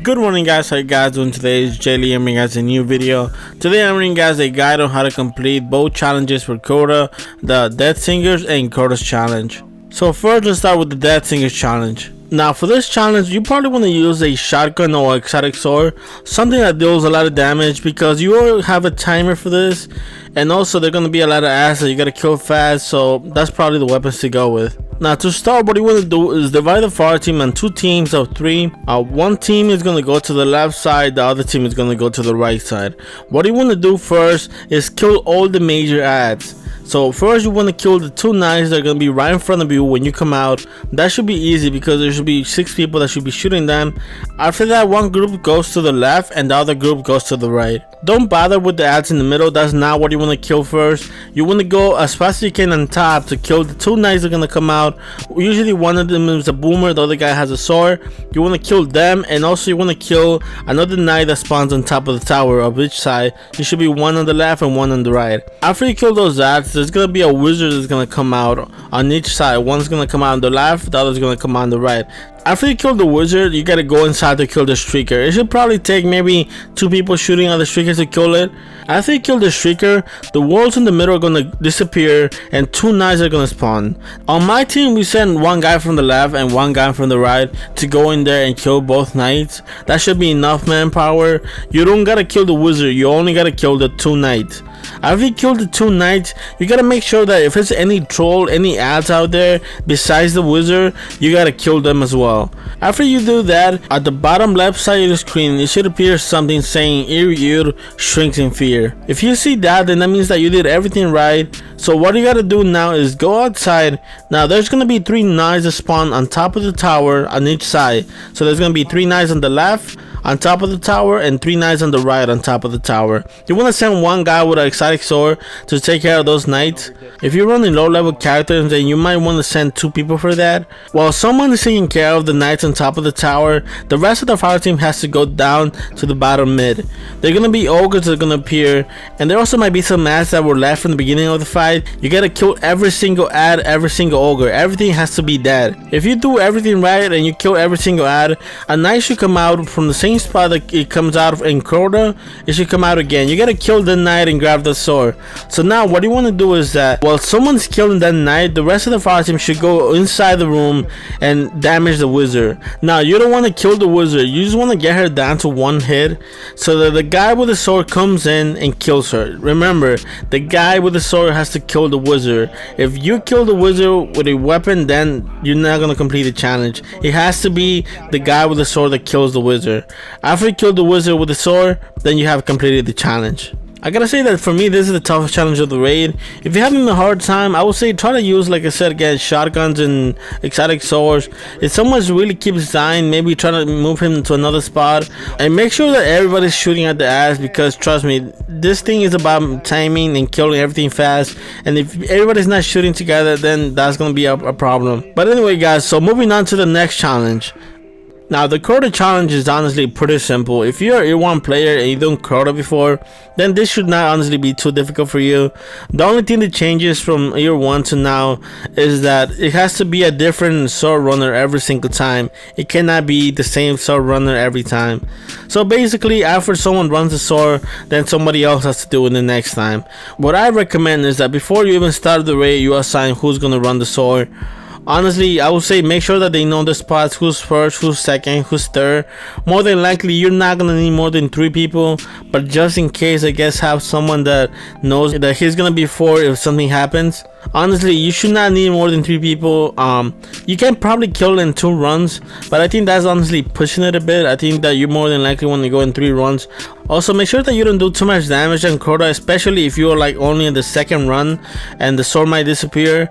Good morning guys, how you guys doing today? It's Jaylee bringing you guys a new video. Today I'm bringing you guys a guide on how to complete both challenges for Crota, the Deathsingers and Crota's challenge. So first let's start with the Deathsingers challenge. Now for this challenge you probably want to use a shotgun or exotic sword, something that deals a lot of damage, because you will have a timer for this, and also there's going to be a lot of ads that you gotta kill fast, so that's probably the weapons to go with. Now to start, what you want to do is divide the fire team in two teams of three. One team is going to go to the left side, the other team is going to go to the right side. What you want to do first is kill all the major ads. So first you want to kill the two knights that are going to be right in front of you when you come out. That should be easy because there should be 6 people that should be shooting them. After that, one group goes to the left and the other group goes to the right. Don't bother with the ads in the middle, that's not what you want to kill first. You want to go as fast as you can on top to kill the two knights that are going to come out. Usually one of them is a boomer, the other guy has a sword. You want to kill them, and also you want to kill another knight that spawns on top of the tower of each side. There should be one on the left and one on the right. After you kill those ads, there's going to be a wizard that's going to come out on each side. One's going to come out on the left, the other's going to come out on the right. After you kill the wizard, you gotta go inside to kill the streaker. It should probably take maybe 2 people shooting at the streakers to kill it. After you kill the streaker, the walls in the middle are gonna disappear and 2 knights are gonna spawn. On my team, we send one guy from the left and one guy from the right to go in there and kill both knights. That should be enough manpower. You don't gotta kill the wizard, you only gotta kill the 2 knights. After you kill the 2 knights, you gotta make sure that if there's any troll, any ads out there besides the wizard, you gotta kill them as well. After you do that, at the bottom left side of the screen, it should appear something saying Ear shrinks in fear. If you see that, then that means that you did everything right. So what you gotta do now is go outside. Now there's gonna be 3 knights that spawn on top of the tower on each side. So there's gonna be 3 knights on the left on top of the tower and 3 knights on the right on top of the tower. You want to send one guy with an exotic sword to take care of those knights. If you're running low level characters, then you might want to send 2 people for that. While someone is taking care of the knights on top of the tower, the rest of the fire team has to go down to the bottom mid. They're gonna be ogres that are gonna appear, and there also might be some ads that were left from the beginning of the fight. You gotta kill every single ad, every single ogre. Everything has to be dead. If you do everything right and you kill every single ad, a knight should come out from the same spot that it comes out in Crota. It should come out again. You gotta kill the knight and grab the sword. So now what you want to do is that while someone's killing that knight, the rest of the fire team should go inside the room and damage the wizard. Now you don't want to kill the wizard, you just want to get her down to 1 hit so that the guy with the sword comes in and kills her. Remember, the guy with the sword has to kill the wizard. If you kill the wizard with a weapon, then you're not gonna complete the challenge. It has to be the guy with the sword that kills the wizard. After you kill the wizard with the sword, then you have completed the challenge. I gotta say that for me, this is the toughest challenge of the raid. If you're having a hard time, I would say try to use, like I said again, shotguns and exotic swords. If someone really keeps dying, maybe try to move him to another spot, and make sure that everybody's shooting at the ass, because trust me, this thing is about timing and killing everything fast, and if everybody's not shooting together, then that's gonna be a problem. But anyway guys, so moving on to the next challenge. Now the Crota challenge is honestly pretty simple. If you're an A1 player and you done Crota before, then this should not honestly be too difficult for you. The only thing that changes from year 1 to now is that it has to be a different sword runner every single time. It cannot be the same sword runner every time. So basically, after someone runs the sword, then somebody else has to do it the next time. What I recommend is that before you even start the raid, you assign who's gonna run the sword. Honestly, I would say make sure that they know the spots, who's first, who's second, who's third. More than likely, you're not gonna need more than 3 people, but just in case, I guess have someone that knows that he's gonna be 4 if something happens. Honestly, you should not need more than 3 people. You can probably kill in 2 runs, but I think that's honestly pushing it a bit. I think that you more than likely want to go in 3 runs. Also, make sure that you don't do too much damage on Crota, especially if you are like only in the 2nd run and the sword might disappear.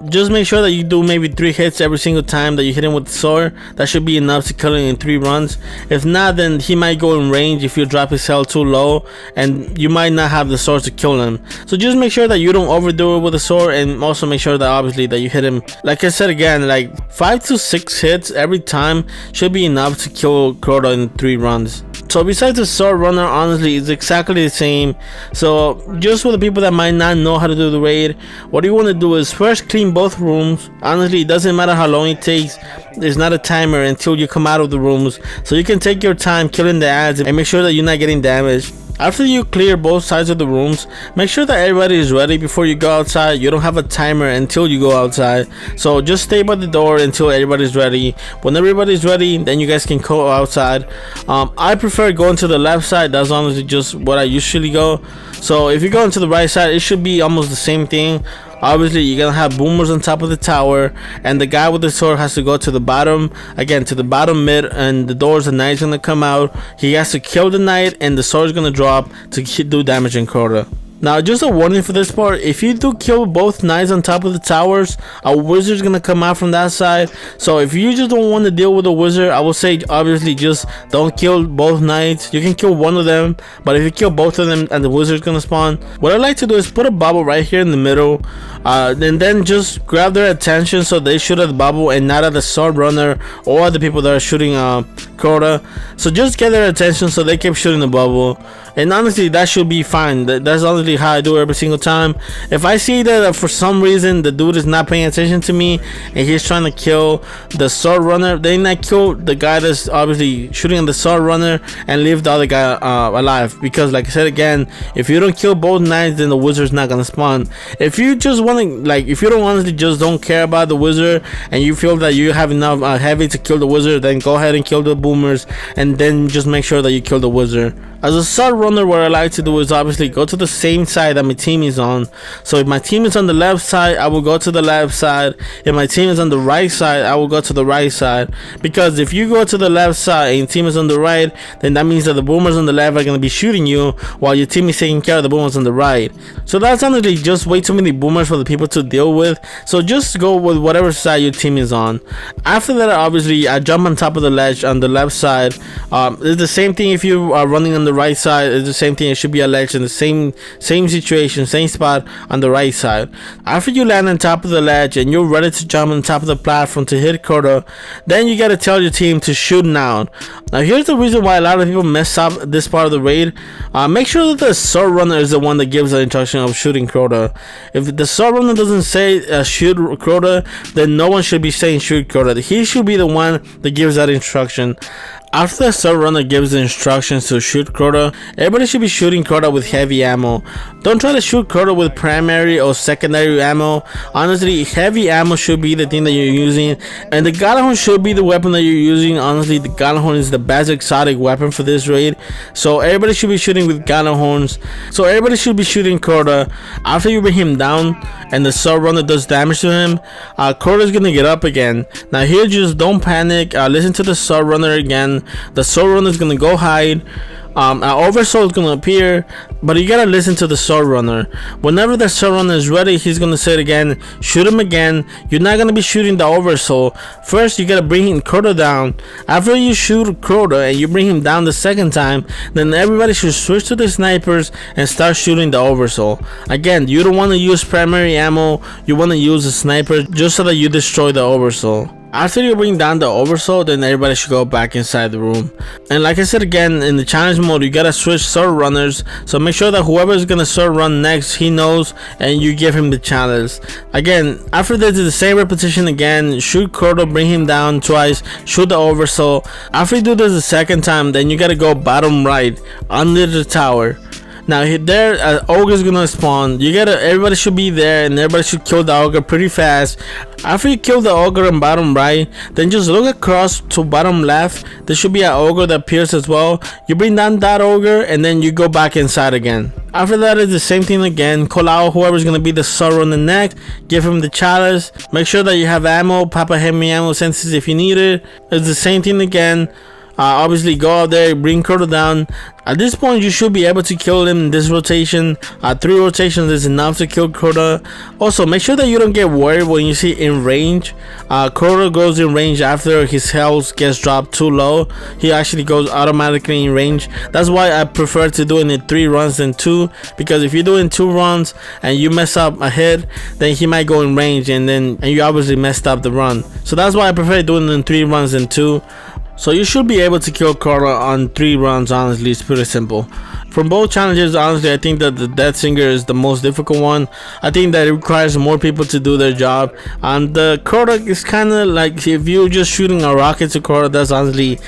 Just make sure that you do maybe 3 hits every single time that you hit him with the sword. That should be enough to kill him in 3 runs. If not, then he might go in range if you drop his health too low, and you might not have the sword to kill him. So just make sure that you don't overdo it with the sword. sword, and also make sure that obviously that you hit him. Like I said again, like 5 to 6 hits every time should be enough to kill Crota in 3 runs. So besides the sword runner, honestly, it's exactly the same. So just for the people that might not know how to do the raid, what you want to do is first clean both rooms. Honestly, it doesn't matter how long it takes. There's not a timer until you come out of the rooms, so you can take your time killing the ads and make sure that you're not getting damaged. After you clear both sides of the rooms, make sure that everybody is ready before you go outside. You don't have a timer until you go outside, so just stay by the door until everybody's ready. When everybody's ready, then you guys can go outside. I prefer going to the left side. That's honestly just what I usually go. So if you go into the right side, it should be almost the same thing. Obviously, you're gonna have boomers on top of the tower, and the guy with the sword has to go to the bottom, again to the bottom mid, and the doors, the knight's gonna come out. He has to kill the knight, and the sword's gonna drop to do damage in Crota. Now, just a warning for this part, if you do kill both knights on top of the towers, a wizard's gonna come out from that side. So if you just don't want to deal with a wizard, I will say obviously just don't kill both knights. You can kill one of them, but if you kill both of them and the wizard's gonna spawn, what I like to do is put a bubble right here in the middle, and then just grab their attention so they shoot at the bubble and not at the sword runner or the people that are shooting Crota. So just get their attention so they keep shooting the bubble, and honestly that should be fine. That's honestly how I do it every single time. If I see that for some reason the dude is not paying attention to me and he's trying to kill the sword runner, then I kill the guy that's obviously shooting at the sword runner and leave the other guy alive, because like I said again, if you don't kill both knights, then the wizard's not gonna spawn. If you just want to, like, if you don't honestly just don't care about the wizard and you feel that you have enough heavy to kill the wizard, then go ahead and kill the boomers, and then just make sure that you kill the wizard. As a sword runner, what I like to do is obviously go to the same side that my team is on. So if my team is on the left side, I will go to the left side. If my team is on the right side, I will go to the right side. Because if you go to the left side and your team is on the right, then that means that the boomers on the left are going to be shooting you while your team is taking care of the boomers on the right. So that's honestly just way too many boomers for the people to deal with. So just go with whatever side your team is on. After that, obviously, I jump on top of the ledge on the left side. It's the same thing if you are running on the right side. It's the same thing. It should be a ledge in the same situation, same spot on the right side. After you land on top of the ledge and you're ready to jump on top of the platform to hit Crota, then you gotta tell your team to shoot now. Now here's the reason why a lot of people mess up this part of the raid. Make sure that the sword runner is the one that gives the instruction of shooting Crota. If the sword runner doesn't say shoot Crota, then no one should be saying shoot Crota. He should be the one that gives that instruction. After the sword runner gives the instructions to shoot Crota, everybody should be shooting Crota with heavy ammo. Don't try to shoot Crota with primary or secondary ammo. Honestly, heavy ammo should be the thing that you're using, and the Galahorn should be the weapon that you're using. Honestly, the Galahorn is the best exotic weapon for this raid, so everybody should be shooting with Galahorns. So everybody should be shooting Crota. After you bring him down and the sword runner does damage to him, Crota is gonna get up again. Now here, just don't panic. Listen to the sword runner again. The sword runner is gonna go hide. An oversoul is gonna appear, but you gotta listen to the sword runner. Whenever the sword runner is ready, he's gonna say it again, shoot him again. You're not gonna be shooting the oversoul. First, you gotta bring Crota down. After you shoot Crota and you bring him down the second time, then everybody should switch to the snipers and start shooting the oversoul. Again, you don't want to use primary ammo. You want to use a sniper just so that you destroy the oversoul. After you bring down the oversoul, then everybody should go back inside the room. And like I said again, in the challenge mode, you gotta switch sword runners. So make sure that whoever is gonna sword run next, he knows, and you give him the challenge. Again, after this is the same repetition again. Shoot Crota, bring him down twice, shoot the oversoul. After you do this the second time, then you gotta go bottom right, under the tower. Now there, ogre is gonna spawn. Everybody should be there, and everybody should kill the ogre pretty fast. After you kill the ogre in bottom right, then just look across to bottom left. There should be an ogre that appears as well. You bring down that ogre, and then you go back inside again. After that is the same thing again. Call out whoever's gonna be the sorrow on the neck. Give him the chalice. Make sure that you have ammo. Pop a heavy ammo senses if you need it. It's the same thing again. Obviously go out there, bring Crota down. At this point you should be able to kill him in this rotation. 3 rotations is enough to kill Crota. Also make sure that you don't get worried when you see in range. Crota goes in range after his health gets dropped too low. He actually goes automatically in range. That's why I prefer to do it in 3 runs than 2, because if you do it in 2 runs and you mess up a hit, then he might go in range and you obviously messed up the run. So that's why I prefer doing it in 3 runs than 2. So you should be able to kill Crota on 3 runs. Honestly, it's pretty simple. From both challenges, honestly, I think that the Deathsinger is the most difficult one. I think that it requires more people to do their job. And the Crota is kind of like, if you're just shooting a rocket to Crota, that's honestly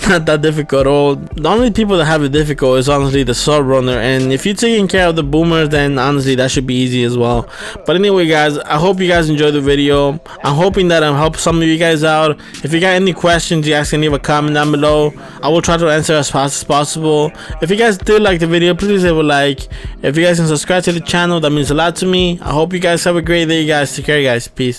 not that difficult at all. The only people that have it difficult is honestly the sword runner. And if you're taking care of the boomers, then honestly that should be easy as well. But anyway guys, I hope you guys enjoyed the video. I'm hoping that I've helped some of you guys out. If you got any questions, you guys can leave a comment down below. I will try to answer as fast as possible. If you guys did like the video, please leave a like. If you guys can subscribe to the channel, that means a lot to me. I hope you guys have a great day, guys. Take care, guys. Peace.